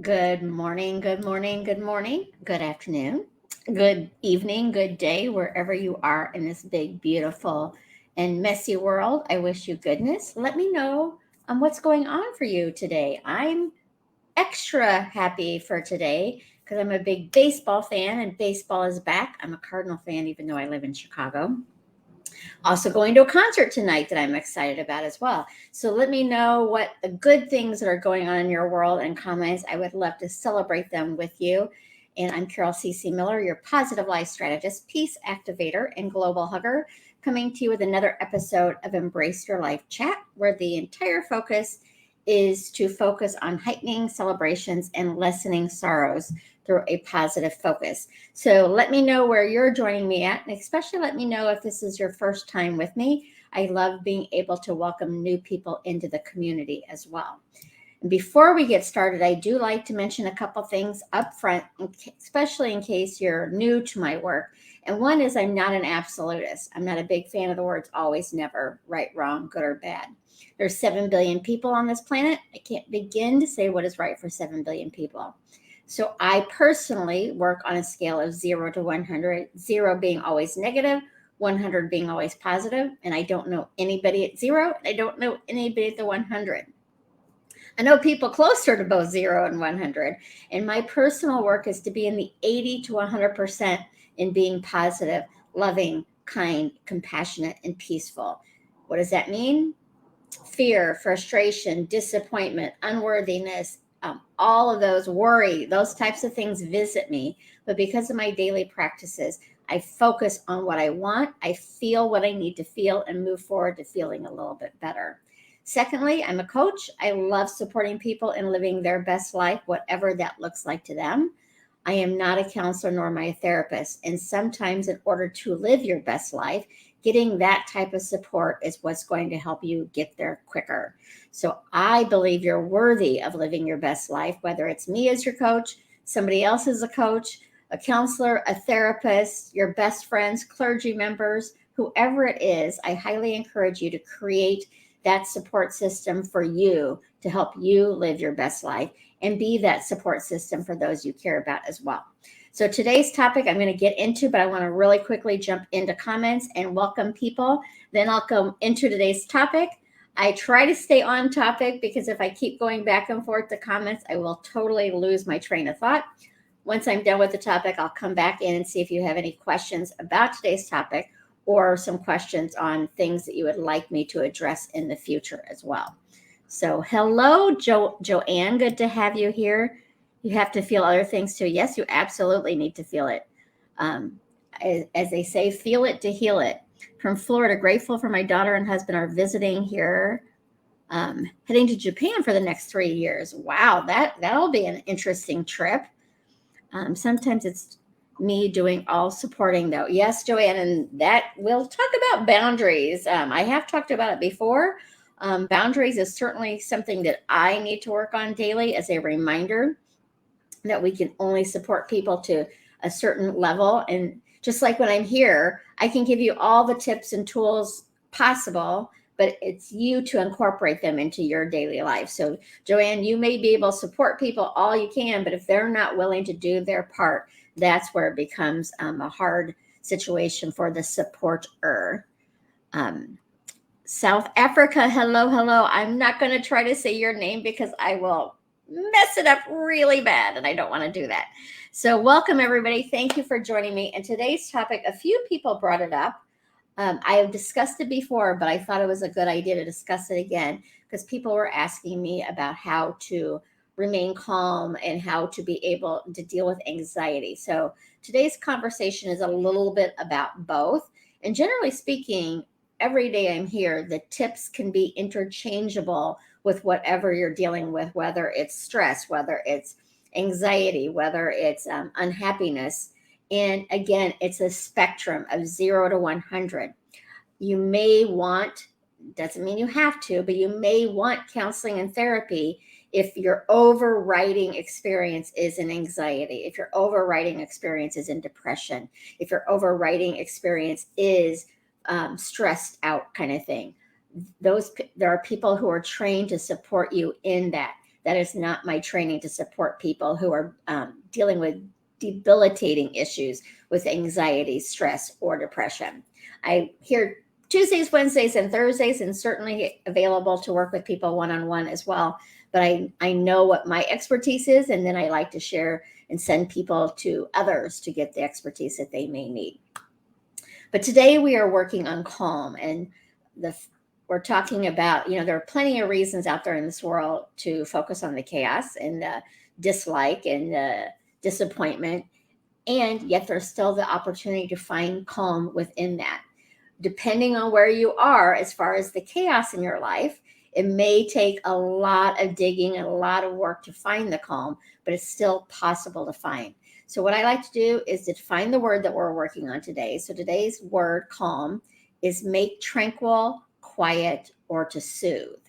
Good morning, good morning, good morning, good afternoon, good evening, good day, wherever you are in this big, beautiful, and messy world. I wish you goodness. Let me know what's going on for you today. I'm extra happy for today because I'm a big baseball fan and baseball is back. I'm a Cardinal fan, even though I live in Chicago. Also, going to a concert tonight that I'm excited about as well. So, let me know what the good things that are going on in your world and comments. I would love to celebrate them with you. And I'm Carol C.C. Miller, your positive life strategist, peace activator, and global hugger, coming to you with another episode of Embrace Your Life Chat, where the entire focus is to focus on heightening celebrations and lessening sorrows through a positive focus. So let me know where you're joining me at, and especially let me know if this is your first time with me. I love being able to welcome new people into the community as well. And before we get started, I do like to mention a couple things up front, especially in case you're new to my work. And one is I'm not an absolutist. I'm not a big fan of the words always, never, right, wrong, good or bad. There's 7 billion people on this planet. I can't begin to say what is right for 7 billion people. So I personally work on a scale of 0 to 100, 0 being always negative, 100 being always positive, and I don't know anybody at 0, and I don't know anybody at the 100. I know people closer to both 0 and 100, and my personal work is to be in the 80 to 100% in being positive, loving, kind, compassionate, and peaceful. What does that mean? Fear, frustration, disappointment, unworthiness, all of those, worry, those types of things visit me. But because of my daily practices, I focus on what I want, I feel what I need to feel, and move forward to feeling a little bit better. Secondly, I'm a coach. I love supporting people in living their best life, whatever that looks like to them. I am not a counselor nor am I a therapist. And sometimes, in order to live your best life, getting that type of support is what's going to help you get there quicker. So I believe you're worthy of living your best life, whether it's me as your coach, somebody else as a coach, a counselor, a therapist, your best friends, clergy members, whoever it is. I highly encourage you to create that support system for you to help you live your best life and be that support system for those you care about as well. So today's topic I'm going to get into, but I want to really quickly jump into comments and welcome people. Then I'll go into today's topic. I try to stay on topic because if I keep going back and forth to comments, I will totally lose my train of thought. Once I'm done with the topic, I'll come back in and see if you have any questions about today's topic or some questions on things that you would like me to address in the future as well. So, hello, Joanne. Good to have you here. You have to feel other things too. Yes, you absolutely need to feel it. Um, as they say, feel it to heal it. From Florida, grateful for my daughter and husband are visiting here, heading to Japan for the next 3 years. Wow, that'll be an interesting trip. Sometimes it's me doing all supporting though. Yes, Joanne, and that we'll talk about boundaries. I have talked about it before. Boundaries is certainly something that I need to work on daily as a reminder that we can only support people to a certain level. And just like when I'm here, I can give you all the tips and tools possible, but it's you to incorporate them into your daily life. So, Joanne, you may be able to support people all you can, but if they're not willing to do their part, that's where it becomes a hard situation for the supporter. Um, South Africa, hello, hello. I'm not going to try to say your name because I will mess it up really bad, and I don't want to do that. So, welcome everybody. Thank you for joining me. And today's topic, a few people brought it up. I have discussed it before, but I thought it was a good idea to discuss it again because people were asking me about how to remain calm and how to be able to deal with anxiety. So, today's conversation is a little bit about both. And generally speaking, every day I'm here, the tips can be interchangeable with whatever you're dealing with, whether it's stress, whether it's anxiety, whether it's unhappiness. And again, it's a spectrum of 0 to 100. You may want, doesn't mean you have to, but you may want counseling and therapy if your overriding experience is in anxiety, if your overriding experience is in depression, if your overriding experience is stressed out kind of thing. There are people who are trained to support you in that. That is not my training to support people who are dealing with debilitating issues with anxiety, stress, or depression. I here Tuesdays, Wednesdays, and Thursdays, and certainly available to work with people one-on-one as well. But I know what my expertise is, and then I like to share and send people to others to get the expertise that they may need. But today we are working on calm, and we're talking about, there are plenty of reasons out there in this world to focus on the chaos and the dislike and the disappointment, and yet there's still the opportunity to find calm within that. Depending on where you are as far as the chaos in your life, it may take a lot of digging and a lot of work to find the calm, but it's still possible to find. So what I like to do is to find the word that we're working on today. So today's word, calm, is make tranquil, quiet, or to soothe.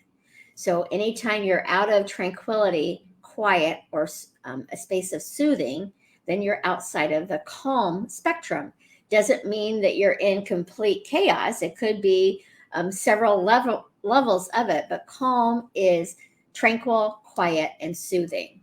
So anytime you're out of tranquility, quiet, or a space of soothing, then you're outside of the calm spectrum. Doesn't mean that you're in complete chaos. It could be several levels of it, but calm is tranquil, quiet, and soothing.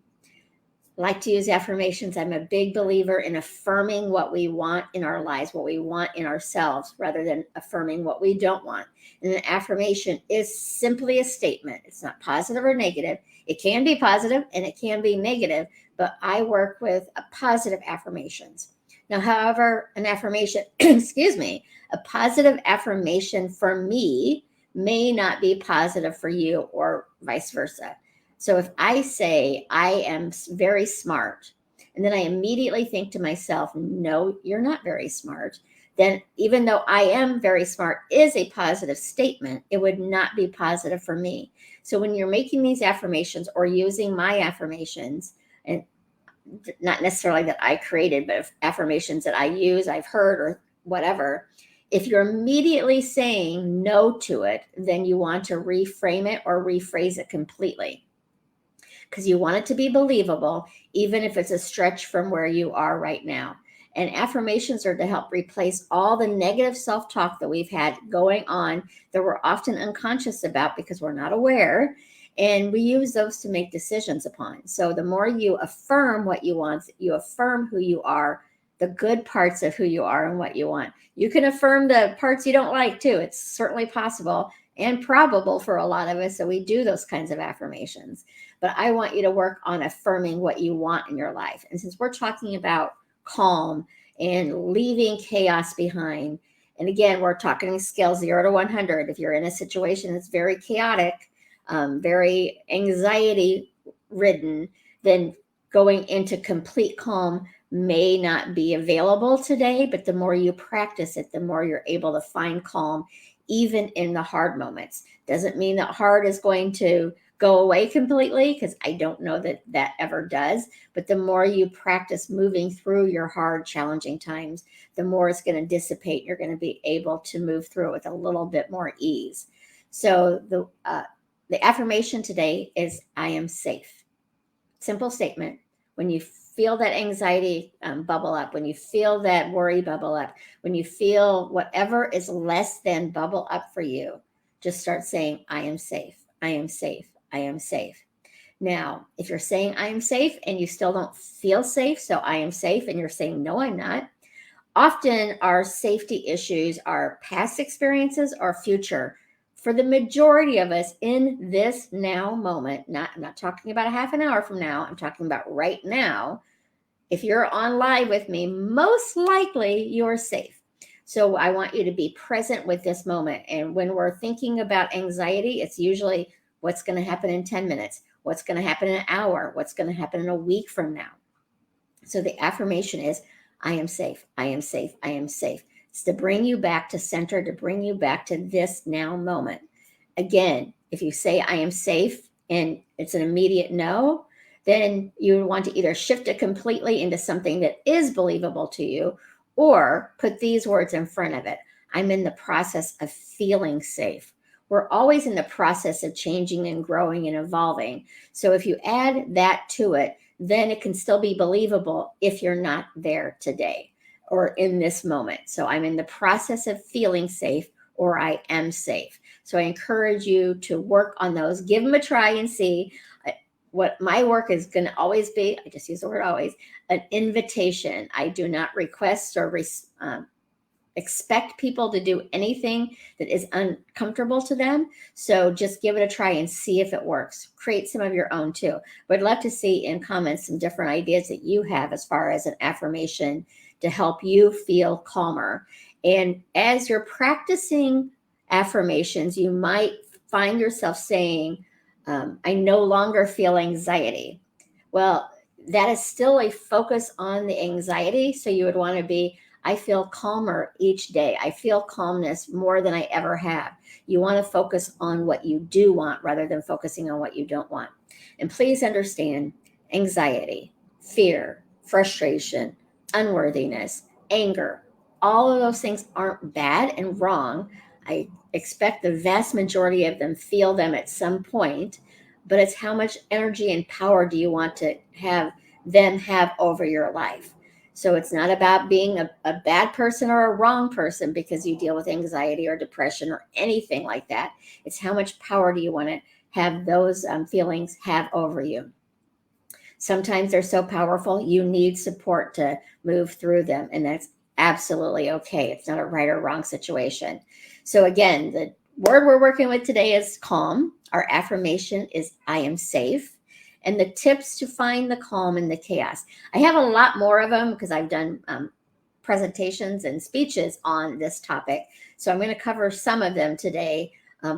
Like to use affirmations. I'm a big believer in affirming what we want in our lives, what we want in ourselves, rather than affirming what we don't want. And an affirmation is simply a statement. It's not positive or negative. It can be positive and it can be negative, but I work with positive affirmations. Now, however, an affirmation, a positive affirmation for me may not be positive for you, or vice versa. So if I say I am very smart, and then I immediately think to myself, no, you're not very smart, then even though I am very smart is a positive statement, it would not be positive for me. So when you're making these affirmations or using my affirmations, and not necessarily that I created, but affirmations that I use, I've heard, or whatever, if you're immediately saying no to it, then you want to reframe it or rephrase it completely, because you want it to be believable, even if it's a stretch from where you are right now. And affirmations are to help replace all the negative self-talk that we've had going on that we're often unconscious about because we're not aware. And we use those to make decisions upon. So the more you affirm what you want, you affirm who you are, the good parts of who you are and what you want. You can affirm the parts you don't like too. It's certainly possible and probable for a lot of us. So we do those kinds of affirmations. But I want you to work on affirming what you want in your life. And since we're talking about calm and leaving chaos behind, and again, we're talking scale 0 to 100. If you're in a situation that's very chaotic, very anxiety ridden, then going into complete calm may not be available today, but the more you practice it, the more you're able to find calm, even in the hard moments. Doesn't mean that hard is going to go away completely, because I don't know that that ever does. But the more you practice moving through your hard, challenging times, the more it's going to dissipate. You're going to be able to move through it with a little bit more ease. So the affirmation today is I am safe. Simple statement. When you feel that anxiety bubble up, when you feel that worry bubble up, when you feel whatever is less than bubble up for you, just start saying, I am safe. I am safe. I am safe. Now, if you're saying I am safe and you still don't feel safe, so I am safe, and you're saying, no, I'm not, often our safety issues are past experiences or future. For the majority of us in this now moment, I'm not talking about a half an hour from now, I'm talking about right now. If you're on live with me, most likely you're safe. So I want you to be present with this moment. And when we're thinking about anxiety, it's usually what's going to happen in 10 minutes, what's going to happen in an hour, what's going to happen in a week from now. So the affirmation is, I am safe, I am safe, I am safe. It's to bring you back to center, to bring you back to this now moment. Again, if you say I am safe and it's an immediate no, then you want to either shift it completely into something that is believable to you, or put these words in front of it. I'm in the process of feeling safe. We're always in the process of changing and growing and evolving. So if you add that to it, then it can still be believable if you're not there today or in this moment. So I'm in the process of feeling safe, or I am safe. So I encourage you to work on those. Give them a try and see. what my work is going to always be, I just use the word always, an invitation. I do not request or expect people to do anything that is uncomfortable to them. So just give it a try and see if it works. Create some of your own too. But I'd love to see in comments some different ideas that you have as far as an affirmation to help you feel calmer. And as you're practicing affirmations, you might find yourself saying, I no longer feel anxiety. Well, that is still a focus on the anxiety. So you would want to be, I feel calmer each day. I feel calmness more than I ever have. You want to focus on what you do want rather than focusing on what you don't want. And please understand anxiety, fear, frustration, unworthiness, anger, all of those things aren't bad and wrong. I expect the vast majority of them feel them at some point, but it's how much energy and power do you want to have them have over your life. So it's not about being a bad person or a wrong person because you deal with anxiety or depression or anything like that. It's how much power do you want to have those feelings have over you. Sometimes they're so powerful, you need support to move through them, and that's absolutely okay. It's not a right or wrong situation. So, again, the word we're working with today is calm. Our affirmation is I am safe. And the tips to find the calm in the chaos. I have a lot more of them because I've done presentations and speeches on this topic. So I'm going to cover some of them today,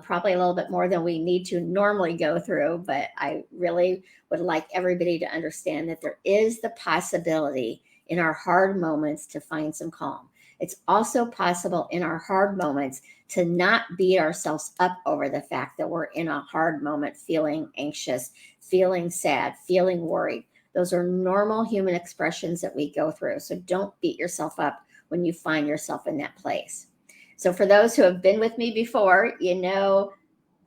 probably a little bit more than we need to normally go through. But I really would like everybody to understand that there is the possibility in our hard moments to find some calm. It's also possible in our hard moments to not beat ourselves up over the fact that we're in a hard moment, feeling anxious, feeling sad, feeling worried. Those are normal human expressions that we go through. So don't beat yourself up when you find yourself in that place. So for those who have been with me before, you know,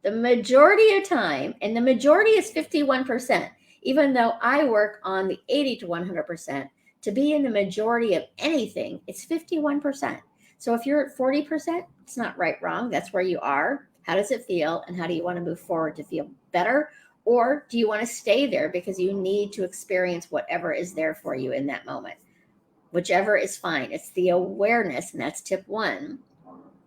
the majority of time, and the majority is 51%, even though I work on the 80 to 100%, to be in the majority of anything, it's 51%. So if you're at 40%, it's not right, wrong. That's where you are. How does it feel? And how do you want to move forward to feel better? Or do you want to stay there because you need to experience whatever is there for you in that moment? Whichever is fine. It's the awareness, and that's tip one,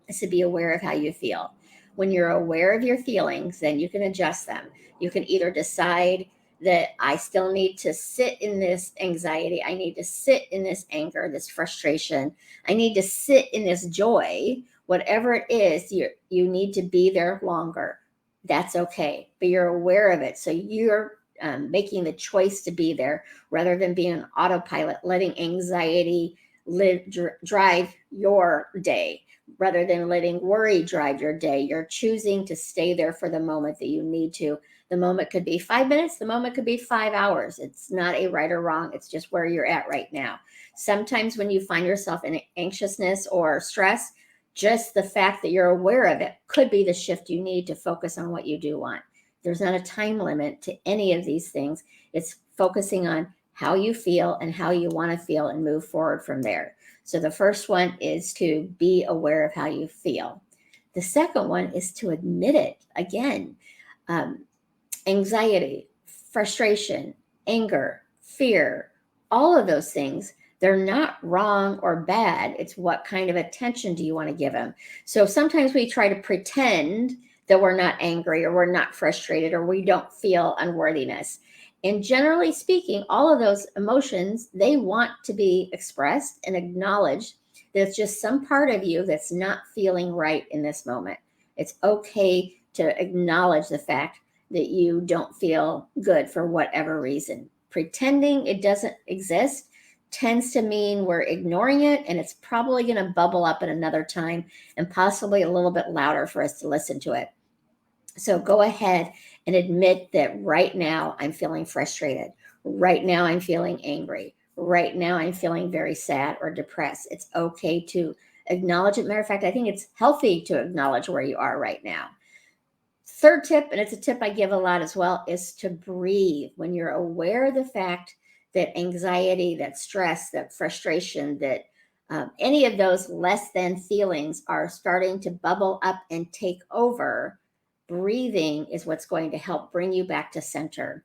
is to be aware of how you feel. When you're aware of your feelings, then you can adjust them. You can either decide that I still need to sit in this anxiety. I need to sit in this anger, this frustration. I need to sit in this joy. Whatever it is, you need to be there longer. That's okay, but you're aware of it. So you're making the choice to be there rather than being an autopilot, letting anxiety drive your day rather than letting worry drive your day. You're choosing to stay there for the moment that you need to. The moment could be 5 minutes, the moment could be 5 hours. It's not a right or wrong. It's just where you're at right now. Sometimes when you find yourself in anxiousness or stress, just the fact that you're aware of it could be the shift you need to focus on what you do want. There's not a time limit to any of these things. It's focusing on how you feel and how you want to feel and move forward from there. So the first one is to be aware of how you feel. The second one is to admit it. Again, anxiety, frustration, anger, fear, all of those things, they're not wrong or bad. It's what kind of attention do you want to give them? So sometimes we try to pretend that we're not angry or we're not frustrated or we don't feel unworthiness. And generally speaking, all of those emotions, they want to be expressed and acknowledged. There's just some part of you that's not feeling right in this moment. It's okay to acknowledge the fact that you don't feel good for whatever reason. Pretending it doesn't exist tends to mean we're ignoring it, and it's probably going to bubble up at another time and possibly a little bit louder for us to listen to it. So go ahead and admit that right now I'm feeling frustrated. Right now I'm feeling angry. Right now I'm feeling very sad or depressed. It's okay to acknowledge it. Matter of fact, I think it's healthy to acknowledge where you are right now. Third tip, and it's a tip I give a lot as well, is to breathe. When you're aware of the fact that anxiety, that stress, that frustration, that any of those less than feelings are starting to bubble up and take over, breathing is what's going to help bring you back to center.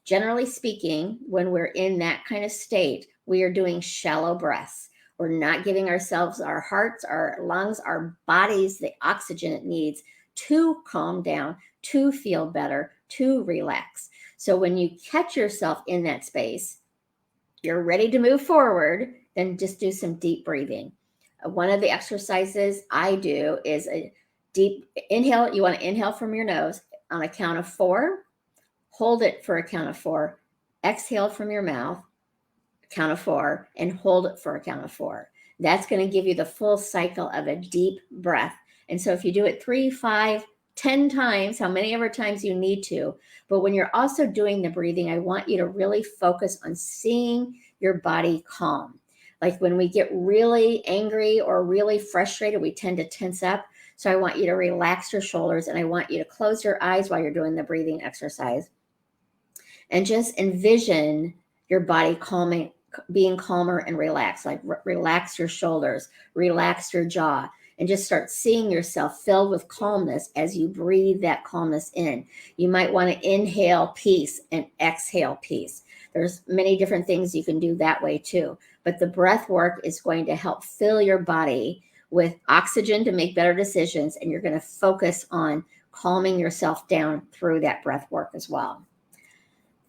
Generally speaking, when we're in that kind of state, we are doing shallow breaths. We're not giving ourselves, our hearts, our lungs, our bodies the oxygen it needs to calm down, to feel better, to relax. So when you catch yourself in that space, you're ready to move forward, then just do some deep breathing. One of the exercises I do is a deep inhale. You want to inhale from your nose on a count of 4, hold it for a count of 4, exhale from your mouth, count of 4, and hold it for a count of 4. That's going to give you the full cycle of a deep breath. And so if you do it 3, 5, 10 times, how many ever times you need to, but when you're also doing the breathing, I want you to really focus on seeing your body calm. Like when we get really angry or really frustrated, we tend to tense up. So I want you to relax your shoulders, and I want you to close your eyes while you're doing the breathing exercise and just envision your body calming, being calmer and relaxed. Like relax your shoulders, relax your jaw, and just start seeing yourself filled with calmness as you breathe that calmness in. You might want to inhale peace and exhale peace. There's many different things you can do that way too. But the breath work is going to help fill your body with oxygen to make better decisions. And you're going to focus on calming yourself down through that breath work as well.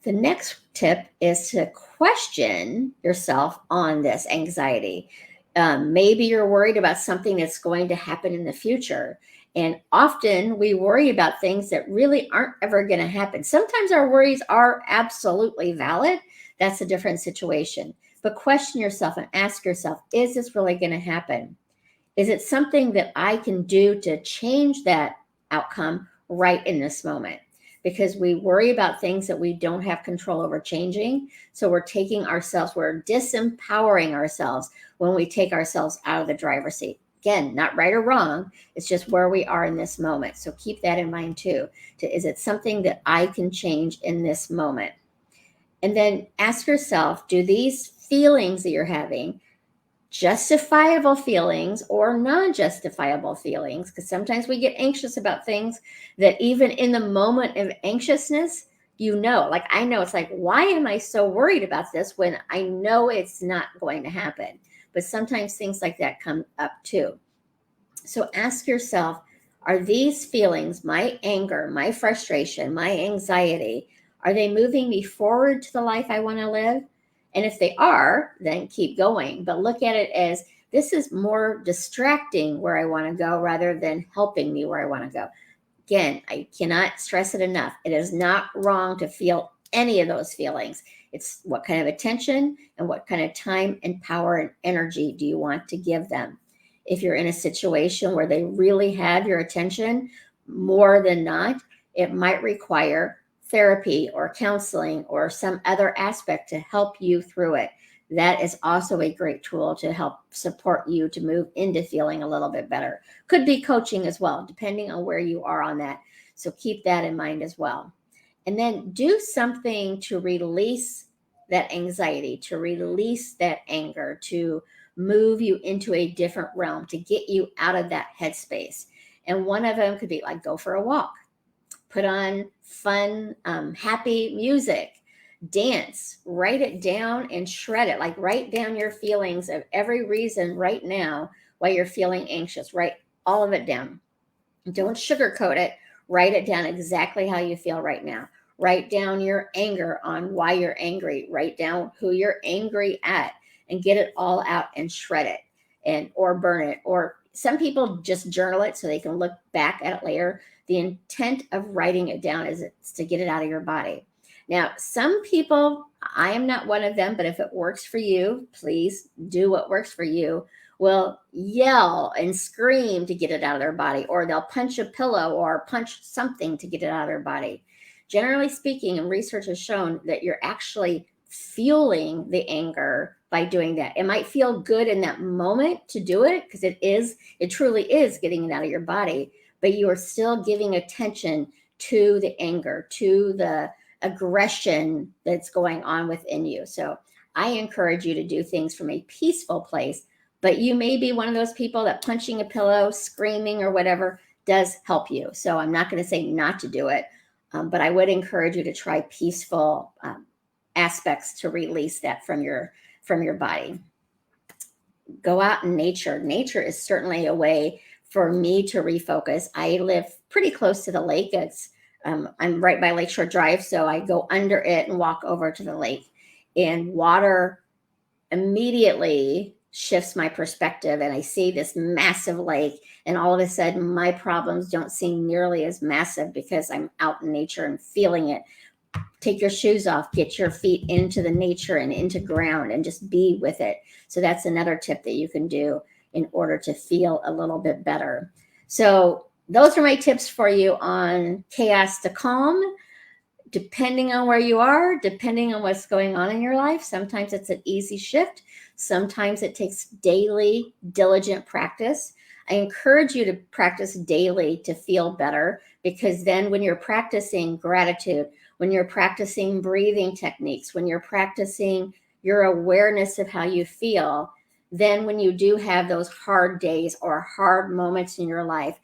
The next tip is to question yourself on this anxiety. Maybe you're worried about something that's going to happen in the future. And often we worry about things that really aren't ever going to happen. Sometimes our worries are absolutely valid. That's a different situation. But question yourself and ask yourself, is this really going to happen? Is it something that I can do to change that outcome right in this moment? Because we worry about things that we don't have control over changing. So we're disempowering ourselves when we take ourselves out of the driver's seat. Again, not right or wrong. It's just where we are in this moment. So keep that in mind too. Is it something that I can change in this moment? And then ask yourself, do these feelings that you're having, justifiable feelings or non-justifiable feelings, because sometimes we get anxious about things that even in the moment of anxiousness, like I know it's like, why am I so worried about this when I know it's not going to happen? But sometimes things like that come up too. So ask yourself, are these feelings, my anger, my frustration, my anxiety, are they moving me forward to the life I want to live? And if they are, then keep going. But look at it as this is more distracting where I want to go rather than helping me where I want to go. Again, I cannot stress it enough. It is not wrong to feel any of those feelings. It's what kind of attention and what kind of time and power and energy do you want to give them? If you're in a situation where they really have your attention more than not, it might require therapy or counseling or some other aspect to help you through it. That is also a great tool to help support you to move into feeling a little bit better. Could be coaching as well, depending on where you are on that. So keep that in mind as well. And then do something to release that anxiety, to release that anger, to move you into a different realm, to get you out of that headspace. And one of them could be like go for a walk. Put on fun, happy music, dance, write it down and shred it. Like write down your feelings of every reason right now why you're feeling anxious. Write all of it down. Don't sugarcoat it. Write it down exactly how you feel right now. Write down your anger on why you're angry. Write down who you're angry at and get it all out and shred it or burn it. Or some people just journal it so they can look back at it later. The intent of writing it down is to get it out of your body. Now, some people, I am not one of them, but if it works for you, please do what works for you, will yell and scream to get it out of their body, or they'll punch a pillow or punch something to get it out of their body. Generally speaking, and research has shown that you're actually fueling the anger by doing that. It might feel good in that moment to do it because it truly is getting it out of your body, but you are still giving attention to the anger, to the aggression that's going on within you. So I encourage you to do things from a peaceful place, but you may be one of those people that punching a pillow, screaming or whatever does help you. So I'm not going to say not to do it. But I would encourage you to try peaceful aspects to release that from your body. Go out in nature. Nature is certainly a way for me to refocus. I live pretty close to the lake. I'm right by Lakeshore Drive, so I go under it and walk over to the lake. And water immediately shifts my perspective, and I see this massive lake, and all of a sudden my problems don't seem nearly as massive because I'm out in nature and feeling it. Take your shoes off, get your feet into the nature and into ground, and just be with it. So that's another tip that you can do in order to feel a little bit better. So those are my tips for you on chaos to calm. Depending on where you are, depending on what's going on in your life, sometimes it's an easy shift. Sometimes it takes daily, diligent practice. I encourage you to practice daily to feel better, because then when you're practicing gratitude, when you're practicing breathing techniques, when you're practicing your awareness of how you feel, then when you do have those hard days or hard moments in your life,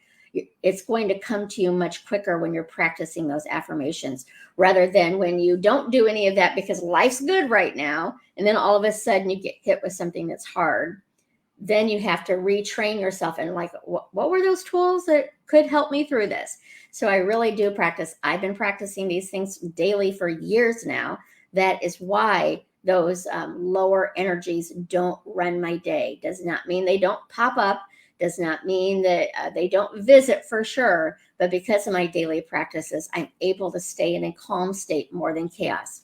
it's going to come to you much quicker when you're practicing those affirmations, rather than when you don't do any of that because life's good right now, and then all of a sudden you get hit with something that's hard. Then you have to retrain yourself and like, what were those tools that could help me through this? So I really do practice. I've been practicing these things daily for years now. That is why those lower energies don't run my day. Does not mean they don't pop up. Does not mean that they don't visit for sure. But because of my daily practices, I'm able to stay in a calm state more than chaos.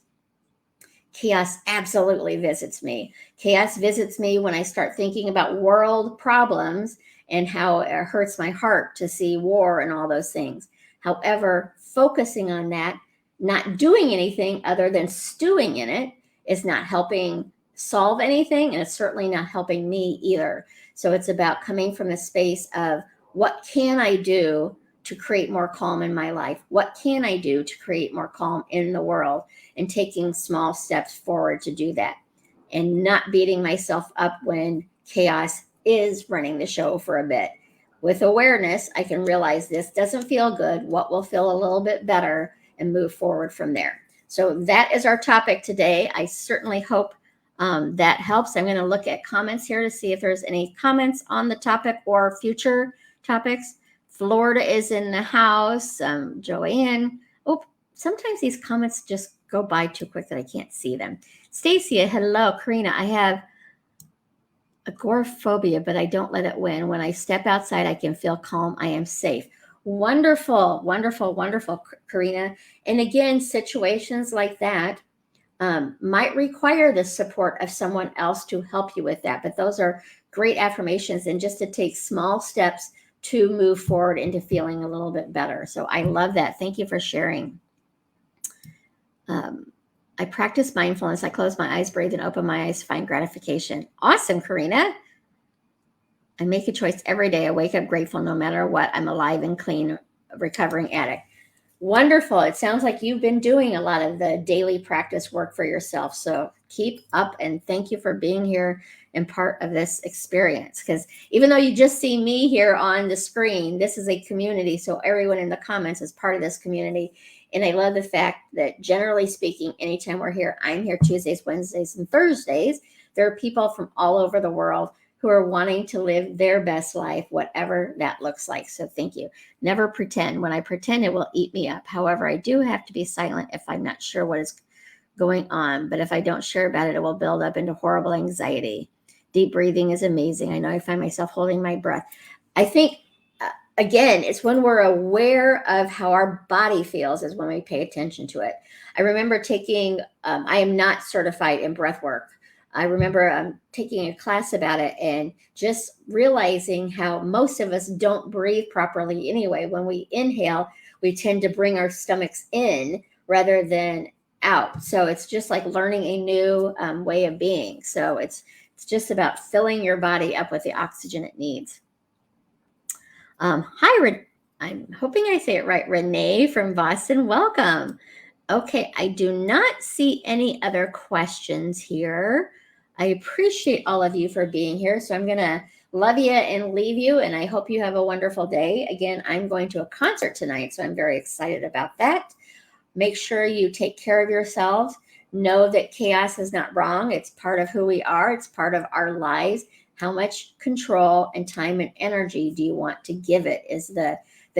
Chaos absolutely visits me. Chaos visits me when I start thinking about world problems and how it hurts my heart to see war and all those things. However, focusing on that, not doing anything other than stewing in it, is not helping solve anything, and it's certainly not helping me either. So it's about coming from the space of, what can I do to create more calm in my life? What can I do to create more calm in the world? And taking small steps forward to do that, and not beating myself up when chaos is running the show for a bit. With awareness, I can realize this doesn't feel good. What will feel a little bit better, and move forward from there. So that is our topic today. I certainly hope that helps. I'm going to look at comments here to see if there's any comments on the topic or future topics. Florida is in the house. Joanne. Oh, sometimes these comments just go by too quick that I can't see them. Stacia, hello. Karina, I have agoraphobia, but I don't let it win. When I step outside, I can feel calm. I am safe. Wonderful, wonderful, wonderful, Karina. And again, situations like that might require the support of someone else to help you with that. But those are great affirmations, and just to take small steps to move forward into feeling a little bit better. So I love that. Thank you for sharing. I practice mindfulness. I close my eyes, breathe, and open my eyes to find gratification. Awesome, Karina. I make a choice every day. I wake up grateful no matter what. I'm alive and clean, recovering addict. Wonderful. It sounds like you've been doing a lot of the daily practice work for yourself. So keep up, and thank you for being here and part of this experience. Because even though you just see me here on the screen, this is a community. So everyone in the comments is part of this community. And I love the fact that, generally speaking, anytime we're here, I'm here Tuesdays, Wednesdays, and Thursdays. There are people from all over the world who are wanting to live their best life, whatever that looks like. So thank you. Never pretend. When I pretend, it will eat me up. However, I do have to be silent if I'm not sure what is going on. But if I don't share about it, it will build up into horrible anxiety. Deep breathing is amazing. I know I find myself holding my breath. I think, again, it's when we're aware of how our body feels is when we pay attention to it. I remember taking, I am not certified in breath work. I remember taking a class about it and just realizing how most of us don't breathe properly anyway. When we inhale, we tend to bring our stomachs in rather than out. So it's just like learning a new way of being. So it's just about filling your body up with the oxygen it needs. Hi, I'm hoping I say it right. Renee from Boston, welcome. Okay, I do not see any other questions here. I appreciate all of you for being here. So I'm going to love you and leave you, and I hope you have a wonderful day. Again, I'm going to a concert tonight, so I'm very excited about that. Make sure you take care of yourselves. Know that chaos is not wrong. It's part of who we are. It's part of our lives. How much control and time and energy do you want to give it is the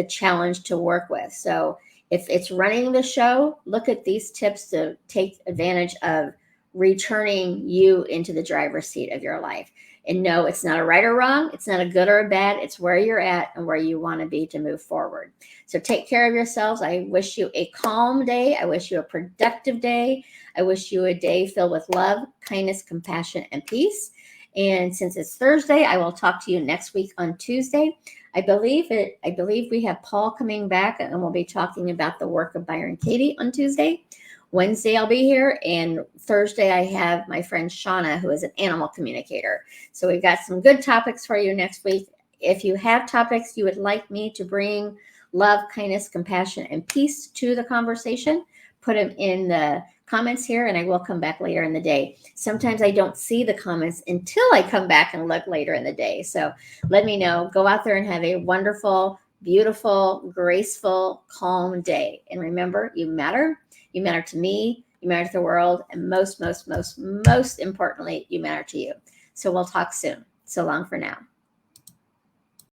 challenge to work with. So if it's running the show, look at these tips to take advantage of returning you into the driver's seat of your life. And no, it's not a right or wrong. It's not a good or a bad. It's where you're at and where you want to be to move forward. So take care of yourselves. I wish you a calm day. I wish you a productive day. I wish you a day filled with love, kindness, compassion, and peace. And since it's Thursday, I will talk to you next week on Tuesday. I believe we have Paul coming back, and we'll be talking about the work of Byron Katie on Tuesday. Wednesday, I'll be here. And Thursday, I have my friend Shauna, who is an animal communicator. So we've got some good topics for you next week. If you have topics you would like me to bring love, kindness, compassion, and peace to the conversation, put them in the comments here, and I will come back later in the day. Sometimes I don't see the comments until I come back and look later in the day. So let me know. Go out there and have a wonderful, beautiful, graceful, calm day. And remember, you matter. You matter to me. You matter to the world. And most importantly, you matter to you. So we'll talk soon. So long for now.